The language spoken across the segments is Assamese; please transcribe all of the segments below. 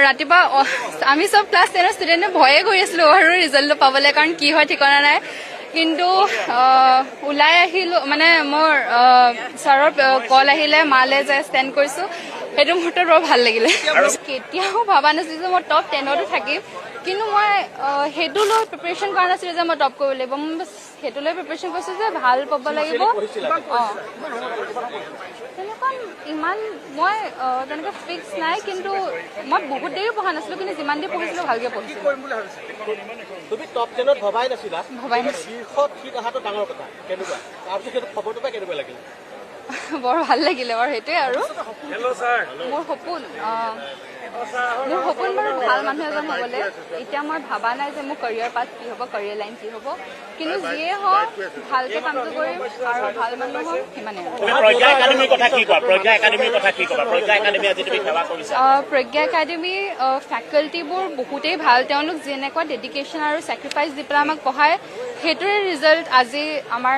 ৰাতিপুৱা আমি চব ক্লাছ 10ৰ ষ্টুডেণ্টে ভয়ে কৰি আছিলোঁ আৰু ৰিজাল্টটো পাবলৈ, কাৰণ কি হয় ঠিকনা নাই। কিন্তু ওলাই আহিলোঁ, মানে মোৰ ছাৰৰ কল আহিলে, মালে যে ষ্টেণ্ড কৰিছোঁ, সেইটো মুহূৰ্তত বৰ ভাল লাগিলে। কেতিয়াও ভবা নাছিলোঁ যে মই টপ 10তো থাকিম, কিন্তু মই সেইটো লৈ প্ৰিপেৰেশ্যন কৰা নাছিলোঁ যে মই টপ কৰিব লাগিব। মই সেইটো লৈ প্ৰিপেৰেশ্যন কৰিছোঁ যে ভাল পাব লাগিব। তেনেকুৱা ইমান মই তেনেকৈ ফিক্স নাই, কিন্তু মই বহুত দেৰি পঢ়া নাছিলোঁ, কিন্তু যিমান দেৰি পঢ়িছিলোঁ ভালকৈ পঢ়িছিলোঁ। তুমি টপ 10ত ভবাই নাছিলা? ভবাই নাছিলোঁ। শীৰ্ষত ঠিক অহাটো ডাঙৰ কথা। কেনেকুৱা তাৰপিছত সেইটো খবৰটো পাই কেনেকুৱা লাগিলে? বৰ ভাল লাগিলে বাৰু, সেইটোৱে আৰু মোৰ সপোন বাৰু ভাল মানুহ এজন হ'বলৈ। এতিয়া মই ভবা নাই যে মোৰ কেৰিয়াৰ পাথ কি হ'ব, কেৰিয়াৰ লাইন কি হ'ব, কিন্তু যিয়ে হওক ভালকে কামটো কৰিম আৰু ভাল মানুহ হ'ম, সিমানেই। প্ৰজ্ঞা একাডেমীৰ কথা কি কোৱা? প্ৰজ্ঞা একাডেমীৰ কথা কি ক'বা? প্ৰজ্ঞা একাডেমী আজি তুমি সেৱা কৰিছা। প্ৰজ্ঞা একাডেমীৰ ফেকাল্টিবোৰ বহুতেই ভাল। তেওঁলোক যেনেকুৱা ডেডিকেশ্যন আৰু ছেক্ৰিফাইচ দি পেলাই আমাক পঢ়ায়, সেইটোৰে ৰিজাল্ট আজি আমাৰ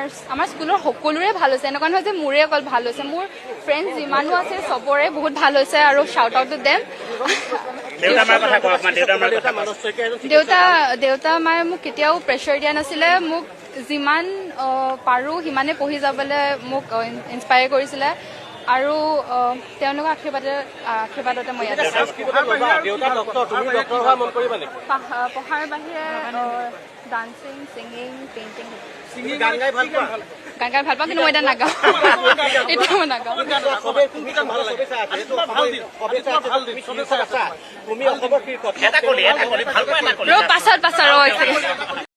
স্কুলৰ সকলোৰে ভাল হৈছে। এনেকুৱা নহয় যে মোৰে অকল ভাল হৈছে, মোৰ ফ্ৰেণ্ড যিমানো আছে চবৰে বহুত ভাল হৈছে, আৰু শ্বাউট আউট টু দেম। দেউতা মায়ে মোক কেতিয়াও প্ৰেছাৰ দিয়া নাছিলে, মোক যিমান পাৰোঁ সিমানে পঢ়ি যাবলৈ মোক ইনস্পায়াৰ কৰিছিলে, আৰু তেওঁলোকৰ আশীৰ্বাদতে মই ইয়াত আছোঁ। পঢ়াৰ বাহিৰে ডান্সিং, ছিংগিং, পেইণ্টিং। গান গাই ভাল পাওঁ, কিন্তু মই এতিয়া নাগাওঁ। এতিয়া মই নাগাওঁ। পাছত